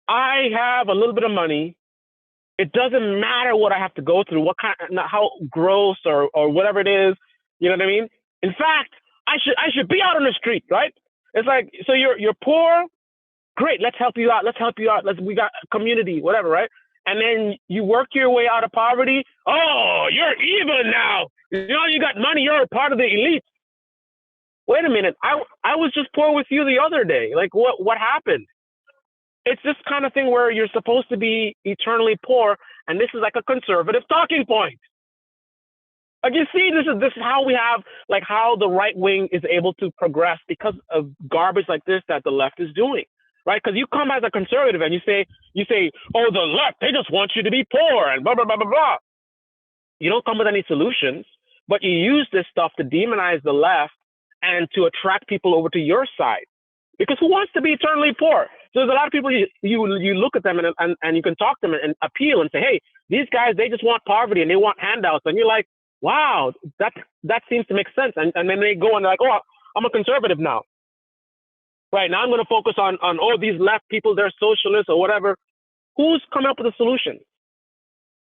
I have a little bit of money. It doesn't matter what I have to go through, what kind, how gross or whatever it is. You know what I mean? In fact, I should be out on the street, right? It's like, so you're poor, great. Let's help you out. Let's help you out. We got a community, whatever, right? And then you work your way out of poverty. Oh, you're even now. You know, you got money. You're a part of the elite. Wait a minute. I was just poor with you the other day. Like, what happened? It's this kind of thing where you're supposed to be eternally poor, and this is like a conservative talking point. Like, you see, this is how we have, like, how the right wing is able to progress because of garbage like this that the left is doing, right? Because you come as a conservative and you say, oh, the left, they just want you to be poor and blah blah blah blah blah. You don't come with any solutions, but you use this stuff to demonize the left and to attract people over to your side. Because who wants to be eternally poor? So there's a lot of people you look at them and you can talk to them and appeal and say, hey, these guys, they just want poverty and they want handouts. And you're like, wow, that seems to make sense. And then they go and they're like, oh, I'm a conservative now. Right now I'm going to focus on these left people, they're socialists or whatever. Who's coming up with a solution?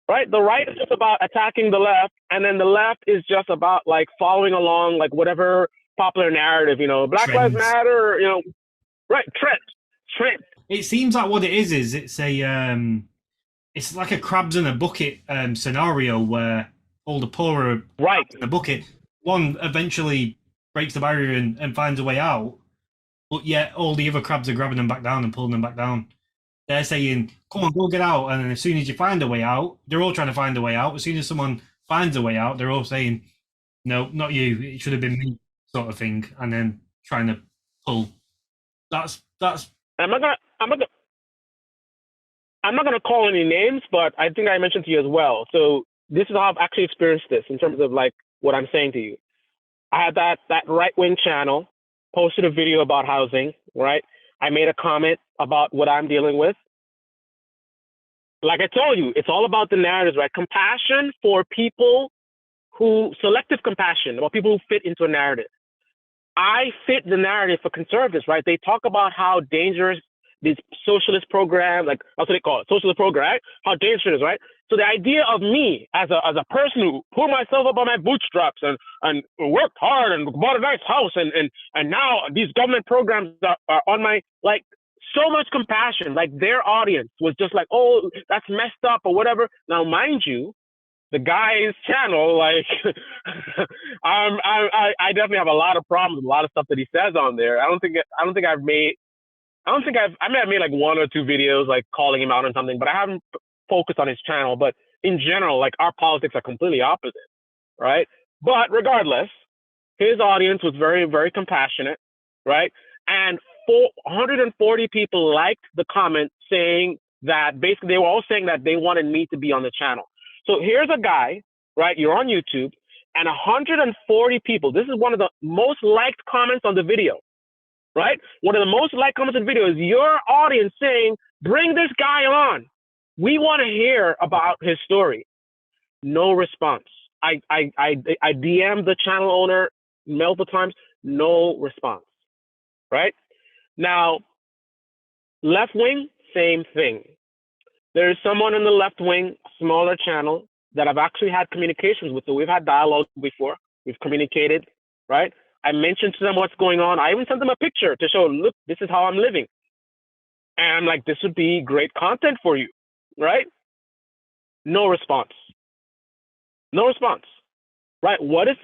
Right? The right is just about attacking the left, and then the left is just about like following along like whatever popular narrative, you know, Black Lives Matter, you know, right? Trend. It seems like what it is it's like a crabs in a bucket scenario where all the poor are right in the bucket. One eventually breaks the barrier and finds a way out, but yet all the other crabs are grabbing them back down and pulling them back down. They're saying, come on, go get out. And then as soon as you find a way out, they're all trying to find a way out. As soon as someone finds a way out, they're all saying, no, not you. It should have been me, sort of thing. And then trying to pull. That's. I'm not gonna call any names, but I think I mentioned to you as well. So this is how I've actually experienced this in terms of like what I'm saying to you. I had that right wing channel, posted a video about housing, right? I made a comment about what I'm dealing with. Like I told you, it's all about the narratives, right? Compassion for people selective compassion about people who fit into a narrative. I fit the narrative for conservatives, right? They talk about how dangerous these socialist programs, like that's what they call it, socialist program, right? How dangerous it is, right? So the idea of me as a person who pulled myself up on my bootstraps and worked hard and bought a nice house and now these government programs are on my, like, so much compassion, like their audience was just like, oh, that's messed up or whatever. Now, mind you, the guy's channel, like, I definitely have a lot of problems with a lot of stuff that he says on there. I may have made like one or two videos like calling him out on something, but I haven't focused on his channel. But in general, like our politics are completely opposite, right? But regardless, his audience was very, very compassionate, right? And 440 people liked the comment saying that basically they were all saying that they wanted me to be on the channel. So here's a guy, right? You're on YouTube, and 140 people. This is one of the most liked comments on the video, right? One of the most liked comments on the video is your audience saying, bring this guy on. We want to hear about his story. No response. I DM'd the channel owner multiple times, no response, right? Now, left wing, same thing. There is someone in the left wing, smaller channel, that I've actually had communications with. So we've had dialogue before. We've communicated, right? I mentioned to them what's going on. I even sent them a picture to show, look, this is how I'm living. And I'm like, this would be great content for you, right? No response. No response, right? What is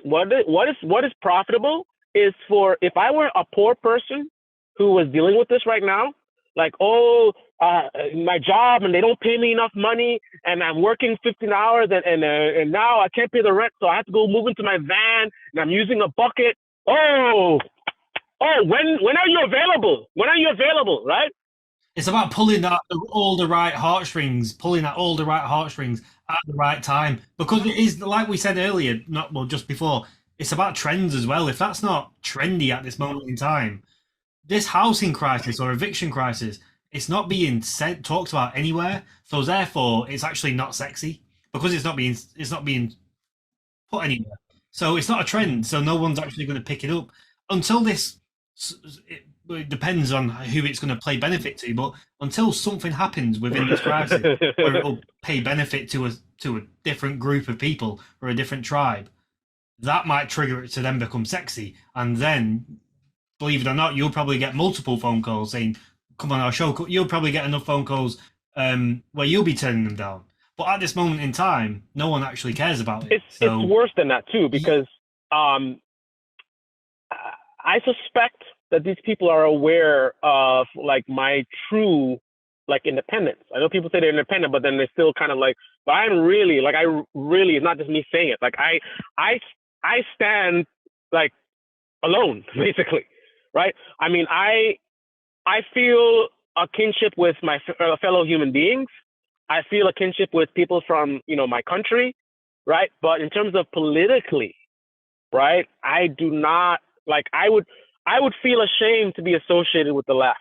profitable is for, if I were a poor person who was dealing with this right now, like, oh, my job and they don't pay me enough money and I'm working 15 hours and now I can't pay the rent, so I have to go move into my van and I'm using a bucket. Oh, when are you available? When are you available, right? It's about pulling all the right heartstrings at the right time. Because it is, like we said earlier, just before, it's about trends as well. If that's not trendy at this moment in time, this housing crisis or eviction crisis, it's not being talked about anywhere. So therefore, it's actually not sexy because it's not being put anywhere. So it's not a trend. So no one's actually going to pick it up until this it depends on who it's going to play benefit to. But until something happens within this crisis where it'll pay benefit to a different group of people or a different tribe, that might trigger it to then become sexy. And then, believe it or not, you'll probably get multiple phone calls saying, "Come on our show." You'll probably get enough phone calls where you'll be turning them down. But at this moment in time, no one actually cares about it. It's worse than that too, because I suspect that these people are aware of like my true like independence. I know people say they're independent, but then they're still kind of like, but I'm really like, I really, it's not just me saying it. Like I stand like alone, basically, right? I mean, I feel a kinship with my fellow human beings. I feel a kinship with people from, you know, my country, right? But in terms of politically, right, I do not like. I would feel ashamed to be associated with the left.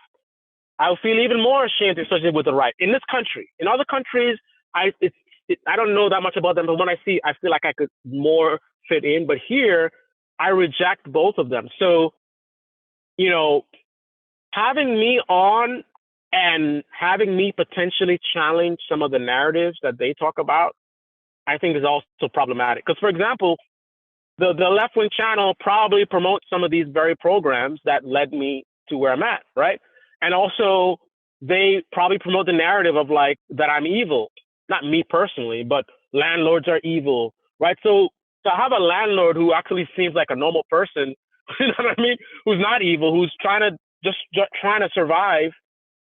I would feel even more ashamed to be associated with the right in this country. In other countries, I don't know that much about them, but when I see, I feel like I could more fit in. But here, I reject both of them. So, you know, having me on and having me potentially challenge some of the narratives that they talk about, I think is also problematic. Because, for example, the left-wing channel probably promotes some of these very programs that led me to where I'm at, right? And also, they probably promote the narrative of like that I'm evil. Not me personally, but landlords are evil, right? So to have a landlord who actually seems like a normal person, you know what I mean, who's not evil, who's trying to just trying to survive,